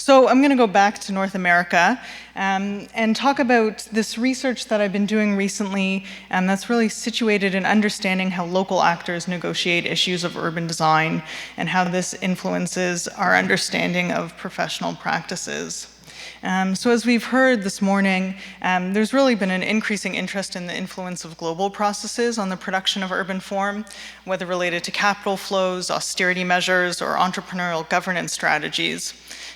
So I'm going to go back to North America and talk about this research that I've been doing recently that's really situated in understanding how local actors negotiate issues of urban design and how this influences our understanding of professional practices. So as we've heard this morning, there's really been an increasing interest in the influence of global processes on the production of urban form, whether related to capital flows, austerity measures, or entrepreneurial governance strategies.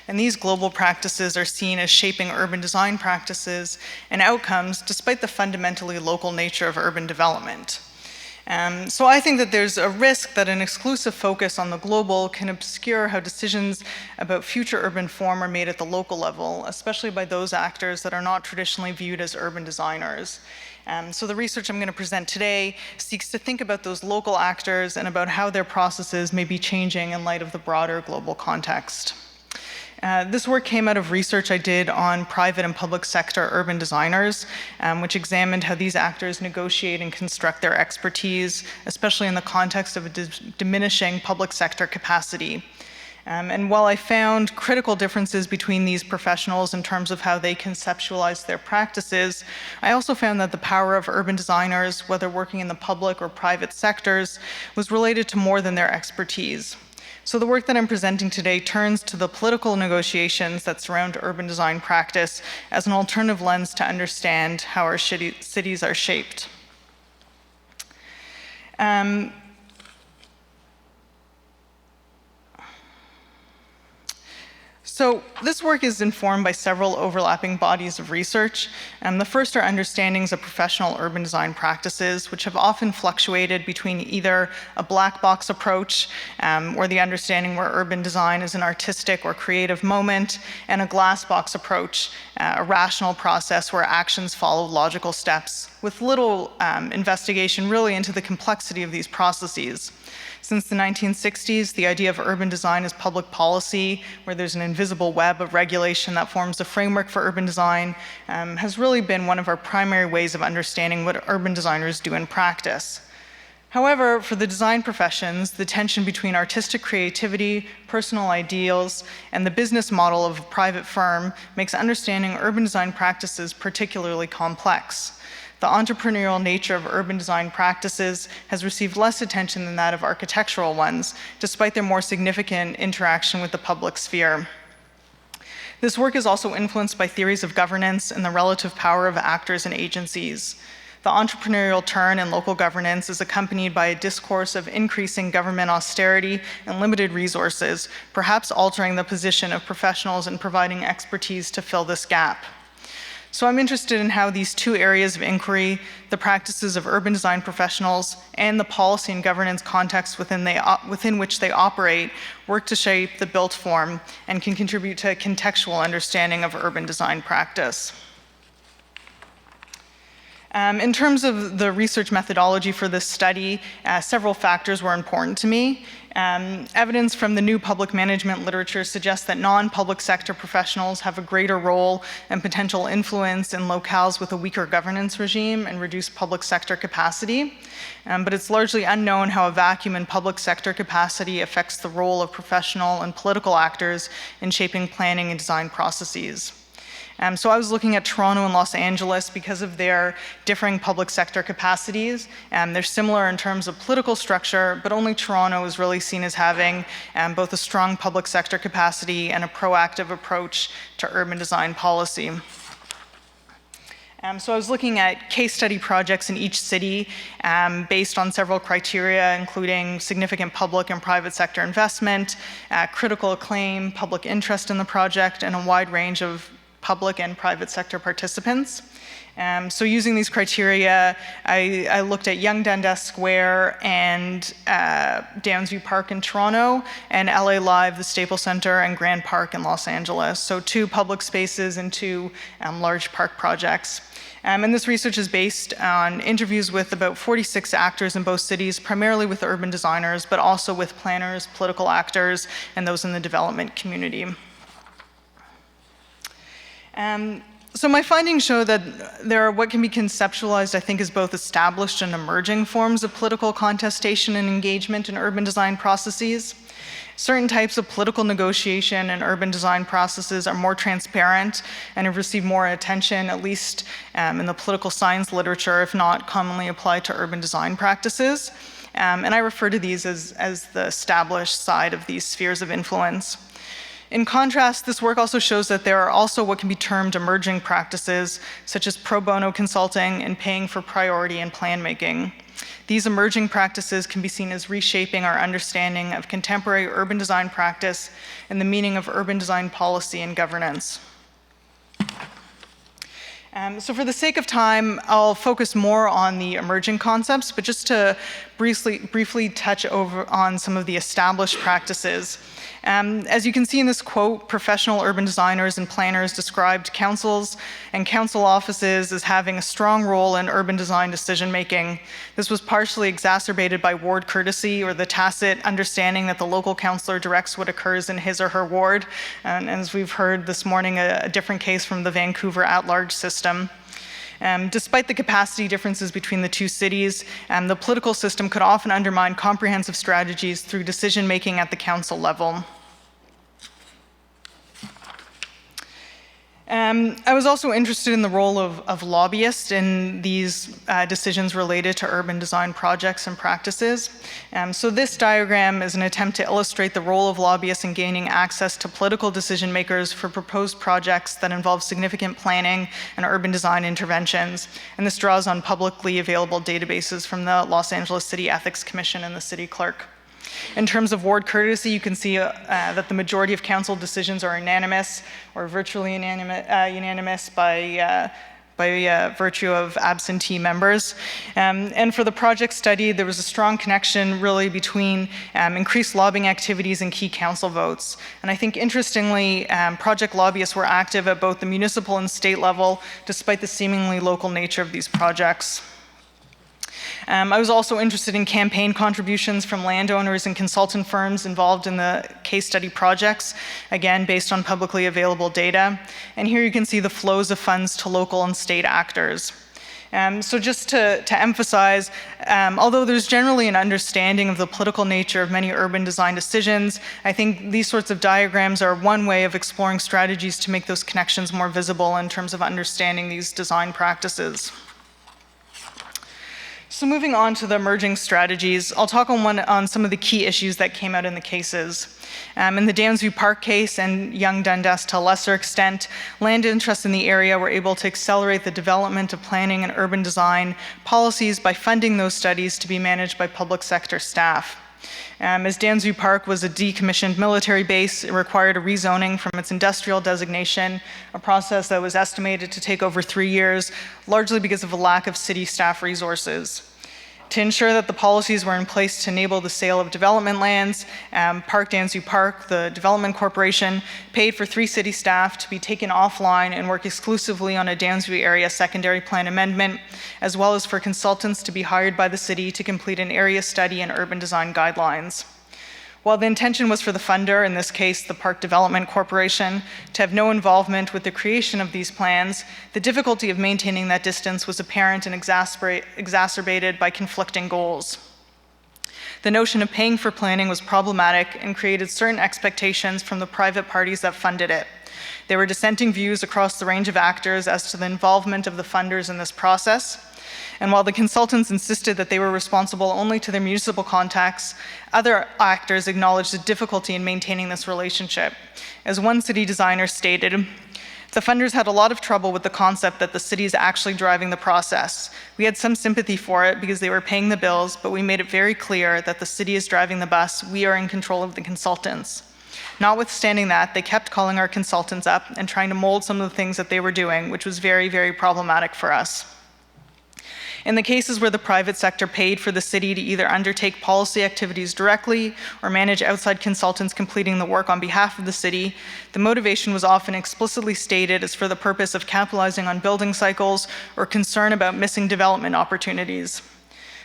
And these global practices are seen as shaping urban design practices and outcomes despite the fundamentally local nature of urban development. So I think that there's a risk that an exclusive focus on the global can obscure how decisions about future urban form are made at the local level, especially by those actors that are not traditionally viewed as urban designers. So the research I'm going to present today seeks to think about those local actors and about how their processes may be changing in light of the broader global context. This work came out of research I did on private and public sector urban designers, which examined how these actors negotiate and construct their expertise, especially in the context of a diminishing public sector capacity. And while I found critical differences between these professionals in terms of how they conceptualize their practices, I also found that the power of urban designers, whether working in the public or private sectors, was related to more than their expertise. So the work that I'm presenting today turns to the political negotiations that surround urban design practice as an alternative lens to understand how our cities are shaped. So this work is informed by several overlapping bodies of research. The first are understandings of professional urban design practices, which have often fluctuated between either a black box approach, or the understanding where urban design is an artistic or creative moment, and a glass box approach, a rational process where actions follow logical steps, with little investigation really into the complexity of these processes. Since the 1960s, the idea of urban design as public policy, where there's an invisible web of regulation that forms the framework for urban design, has really been one of our primary ways of understanding what urban designers do in practice. However, for the design professions, the tension between artistic creativity, personal ideals, and the business model of a private firm makes understanding urban design practices particularly complex. The entrepreneurial nature of urban design practices has received less attention than that of architectural ones, despite their more significant interaction with the public sphere. This work is also influenced by theories of governance and the relative power of actors and agencies. The entrepreneurial turn in local governance is accompanied by a discourse of increasing government austerity and limited resources, perhaps altering the position of professionals in providing expertise to fill this gap. So I'm interested in how these two areas of inquiry, the practices of urban design professionals and the policy and governance context within which they operate, work to shape the built form and can contribute to a contextual understanding of urban design practice. In terms of the research methodology for this study, several factors were important to me. Evidence from the new public management literature suggests that non-public sector professionals have a greater role and potential influence in locales with a weaker governance regime and reduced public sector capacity. But it's largely unknown how a vacuum in public sector capacity affects the role of professional and political actors in shaping planning and design processes. So I was looking at Toronto and Los Angeles because of their differing public sector capacities. They're similar in terms of political structure, but only Toronto is really seen as having both a strong public sector capacity and a proactive approach to urban design policy. So I was looking at case study projects in each city based on several criteria, including significant public and private sector investment, critical acclaim, public interest in the project, and a wide range of public and private sector participants. So using these criteria, I looked at Yonge Dundas Square and Downsview Park in Toronto, and LA Live, the Staples Center, and Grand Park in Los Angeles. So 2 public spaces and 2 large park projects. And this research is based on interviews with about 46 actors in both cities, primarily with urban designers, but also with planners, political actors, and those in the development community. So my findings show that there are what can be conceptualized, I think, as both established and emerging forms of political contestation and engagement in urban design processes. Certain types of political negotiation and urban design processes are more transparent and have received more attention, at least in the political science literature, if not commonly applied to urban design practices. And I refer to these as the established side of these spheres of influence. In contrast, this work also shows that there are also what can be termed emerging practices, such as pro bono consulting and paying for priority in plan making. These emerging practices can be seen as reshaping our understanding of contemporary urban design practice and the meaning of urban design policy and governance. So for the sake of time, I'll focus more on the emerging concepts, but just to briefly touch on some of the established practices. As you can see in this quote, professional urban designers and planners described councils and council offices as having a strong role in urban design decision-making. This was partially exacerbated by ward courtesy, or the tacit understanding that the local councillor directs what occurs in his or her ward. And as we've heard this morning, a different case from the Vancouver at-large system. Despite the capacity differences between the two cities, the political system could often undermine comprehensive strategies through decision-making at the council level. I was also interested in the role of lobbyists in these decisions related to urban design projects and practices. So this diagram is an attempt to illustrate the role of lobbyists in gaining access to political decision makers for proposed projects that involve significant planning and urban design interventions. And this draws on publicly available databases from the Los Angeles City Ethics Commission and the city clerk. In terms of ward courtesy, you can see that the majority of council decisions are unanimous or virtually unanimous by virtue of absentee members. And for the project study, there was a strong connection really between increased lobbying activities and key council votes. And I think interestingly, project lobbyists were active at both the municipal and state level, despite the seemingly local nature of these projects. I was also interested in campaign contributions from landowners and consultant firms involved in the case study projects, again, based on publicly available data. And here you can see the flows of funds to local and state actors. So just to emphasize, although there's generally an understanding of the political nature of many urban design decisions, I think these sorts of diagrams are one way of exploring strategies to make those connections more visible in terms of understanding these design practices. So moving on to the emerging strategies, I'll talk on some of the key issues that came out in the cases. In the Dansview Park case and Yonge Dundas to a lesser extent, land interests in the area were able to accelerate the development of planning and urban design policies by funding those studies to be managed by public sector staff. As Dansview Park was a decommissioned military base, it required a rezoning from its industrial designation, a process that was estimated to take over 3 years, largely because of a lack of city staff resources. To ensure that the policies were in place to enable the sale of development lands, Park Dansview Park, the development corporation, paid for 3 city staff to be taken offline and work exclusively on a Dansview area secondary plan amendment, as well as for consultants to be hired by the city to complete an area study and urban design guidelines. While the intention was for the funder, in this case the Park Development Corporation, to have no involvement with the creation of these plans, the difficulty of maintaining that distance was apparent and exacerbated by conflicting goals. The notion of paying for planning was problematic and created certain expectations from the private parties that funded it. There were dissenting views across the range of actors as to the involvement of the funders in this process. And while the consultants insisted that they were responsible only to their municipal contacts, other actors acknowledged the difficulty in maintaining this relationship. As one city designer stated, the funders had a lot of trouble with the concept that the city is actually driving the process. We had some sympathy for it because they were paying the bills, but we made it very clear that the city is driving the bus, we are in control of the consultants. Notwithstanding that, they kept calling our consultants up and trying to mold some of the things that they were doing, which was very, very problematic for us. In the cases where the private sector paid for the city to either undertake policy activities directly or manage outside consultants completing the work on behalf of the city, the motivation was often explicitly stated as for the purpose of capitalizing on building cycles or concern about missing development opportunities.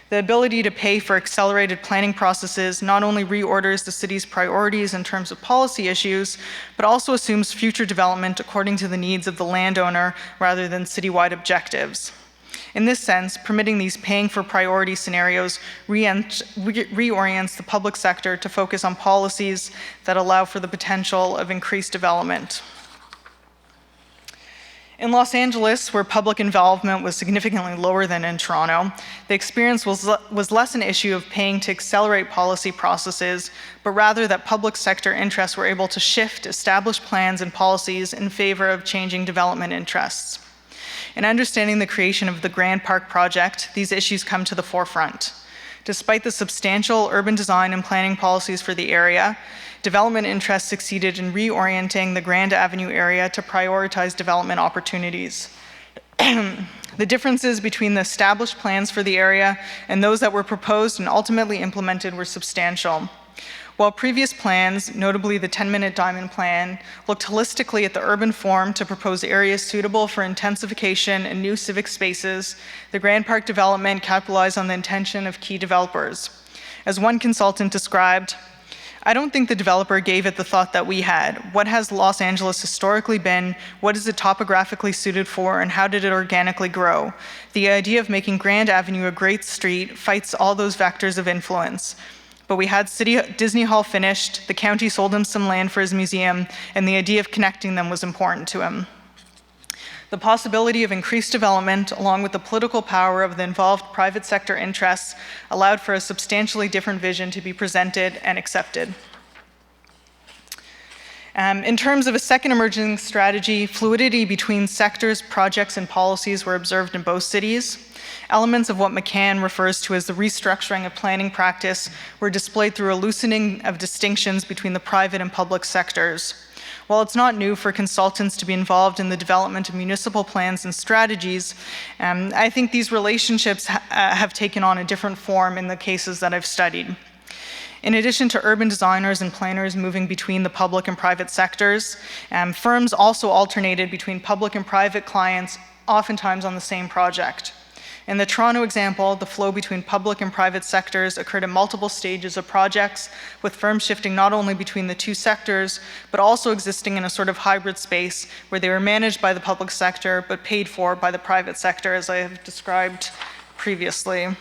The ability to pay for accelerated planning processes not only reorders the city's priorities in terms of policy issues, but also assumes future development according to the needs of the landowner rather than citywide objectives. In this sense, permitting these paying for priority scenarios reorients the public sector to focus on policies that allow for the potential of increased development. In Los Angeles, where public involvement was significantly lower than in Toronto, the experience was less an issue of paying to accelerate policy processes, but rather that public sector interests were able to shift established plans and policies in favor of changing development interests. In understanding the creation of the Grand Park project, these issues come to the forefront. Despite the substantial urban design and planning policies for the area, development interests succeeded in reorienting the Grand Avenue area to prioritize development opportunities. The differences between the established plans for the area and those that were proposed and ultimately implemented were substantial. While previous plans, notably the 10-minute diamond plan, looked holistically at the urban form to propose areas suitable for intensification and new civic spaces, the Grand Park development capitalized on the intention of key developers. As one consultant described, "I don't think the developer gave it the thought that we had. What has Los Angeles historically been? What is it topographically suited for? And how did it organically grow? The idea of making Grand Avenue a great street fights all those vectors of influence. But we had Disney Hall finished, the county sold him some land for his museum, and the idea of connecting them was important to him." The possibility of increased development, along with the political power of the involved private sector interests, allowed for a substantially different vision to be presented and accepted. In terms of a second emerging strategy, fluidity between sectors, projects, and policies were observed in both cities. Elements of what McCann refers to as the restructuring of planning practice were displayed through a loosening of distinctions between the private and public sectors. While it's not new for consultants to be involved in the development of municipal plans and strategies, I think these relationships have taken on a different form in the cases that I've studied. In addition to urban designers and planners moving between the public and private sectors, firms also alternated between public and private clients, oftentimes on the same project. In the Toronto example, the flow between public and private sectors occurred at multiple stages of projects, with firms shifting not only between the two sectors, but also existing in a sort of hybrid space where they were managed by the public sector, but paid for by the private sector, as I have described previously.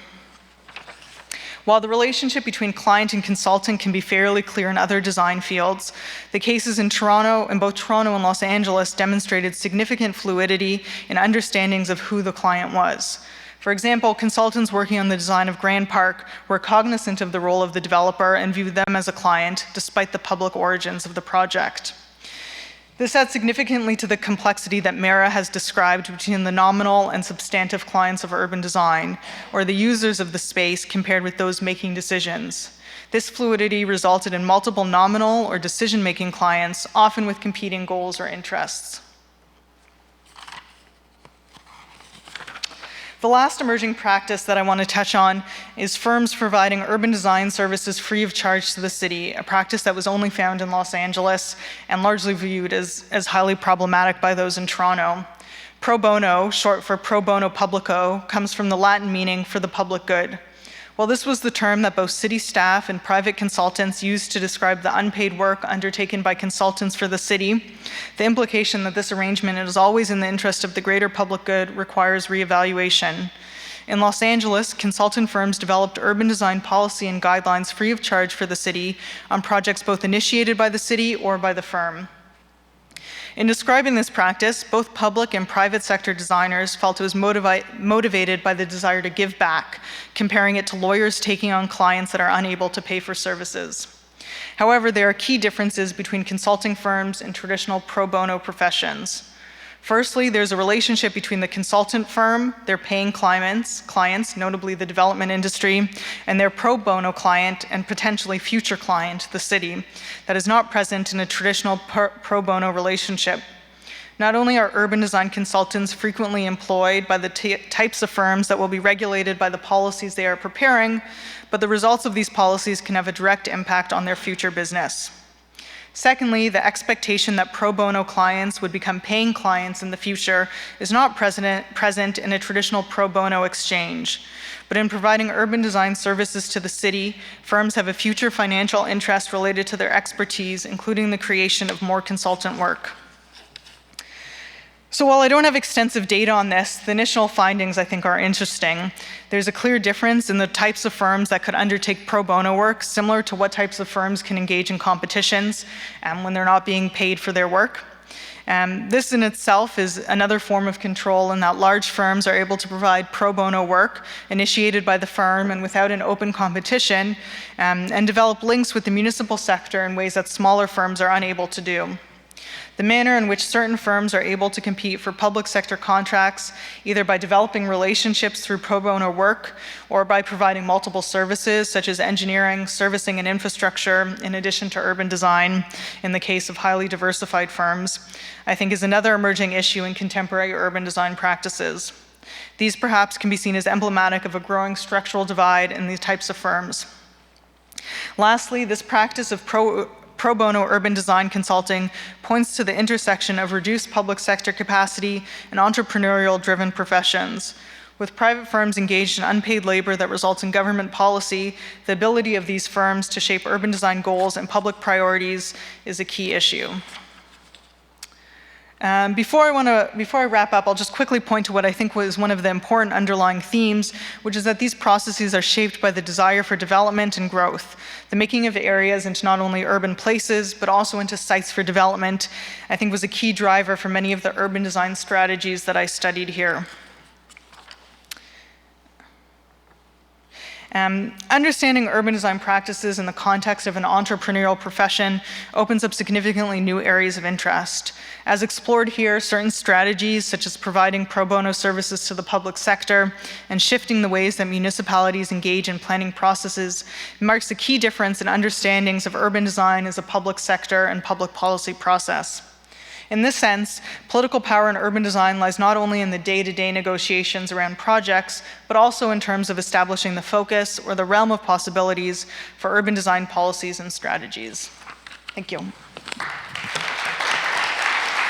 While the relationship between client and consultant can be fairly clear in other design fields, the cases in both Toronto and Los Angeles demonstrated significant fluidity in understandings of who the client was. For example, consultants working on the design of Grand Park were cognizant of the role of the developer and viewed them as a client, despite the public origins of the project. This adds significantly to the complexity that Mara has described between the nominal and substantive clients of urban design, or the users of the space compared with those making decisions. This fluidity resulted in multiple nominal or decision-making clients, often with competing goals or interests. The last emerging practice that I want to touch on is firms providing urban design services free of charge to the city, a practice that was only found in Los Angeles and largely viewed as highly problematic by those in Toronto. Pro bono, short for pro bono publico, comes from the Latin meaning for the public good. While this was the term that both city staff and private consultants used to describe the unpaid work undertaken by consultants for the city, the implication that this arrangement is always in the interest of the greater public good requires reevaluation. In Los Angeles, consultant firms developed urban design policy and guidelines free of charge for the city on projects both initiated by the city or by the firm. In describing this practice, both public and private sector designers felt it was motivated by the desire to give back, comparing it to lawyers taking on clients that are unable to pay for services. However, there are key differences between consulting firms and traditional pro bono professions. Firstly, there's a relationship between the consultant firm, their paying clients, notably the development industry, and their pro bono client and potentially future client, the city, that is not present in a traditional pro bono relationship. Not only are urban design consultants frequently employed by the types of firms that will be regulated by the policies they are preparing, but the results of these policies can have a direct impact on their future business. Secondly, the expectation that pro bono clients would become paying clients in the future is not present in a traditional pro bono exchange. But in providing urban design services to the city, firms have a future financial interest related to their expertise, including the creation of more consultant work. So while I don't have extensive data on this, the initial findings I think are interesting. There's a clear difference in the types of firms that could undertake pro bono work, similar to what types of firms can engage in competitions when they're not being paid for their work. This in itself is another form of control in that large firms are able to provide pro bono work initiated by the firm and without an open competition, and develop links with the municipal sector in ways that smaller firms are unable to do. The manner in which certain firms are able to compete for public sector contracts, either by developing relationships through pro bono work or by providing multiple services such as engineering, servicing, and infrastructure, in addition to urban design, in the case of highly diversified firms, I think is another emerging issue in contemporary urban design practices. These perhaps can be seen as emblematic of a growing structural divide in these types of firms. Lastly, this practice of pro bono urban design consulting points to the intersection of reduced public sector capacity and entrepreneurial-driven professions. With private firms engaged in unpaid labor that results in government policy, the ability of these firms to shape urban design goals and public priorities is a key issue. Before I wrap up, I'll just quickly point to what I think was one of the important underlying themes, which is that these processes are shaped by the desire for development and growth. The making of areas into not only urban places, but also into sites for development, I think was a key driver for many of the urban design strategies that I studied here. Understanding urban design practices in the context of an entrepreneurial profession opens up significantly new areas of interest. As explored here, certain strategies, such as providing pro bono services to the public sector and shifting the ways that municipalities engage in planning processes, marks a key difference in understandings of urban design as a public sector and public policy process. In this sense, political power in urban design lies not only in the day-to-day negotiations around projects, but also in terms of establishing the focus or the realm of possibilities for urban design policies and strategies. Thank you.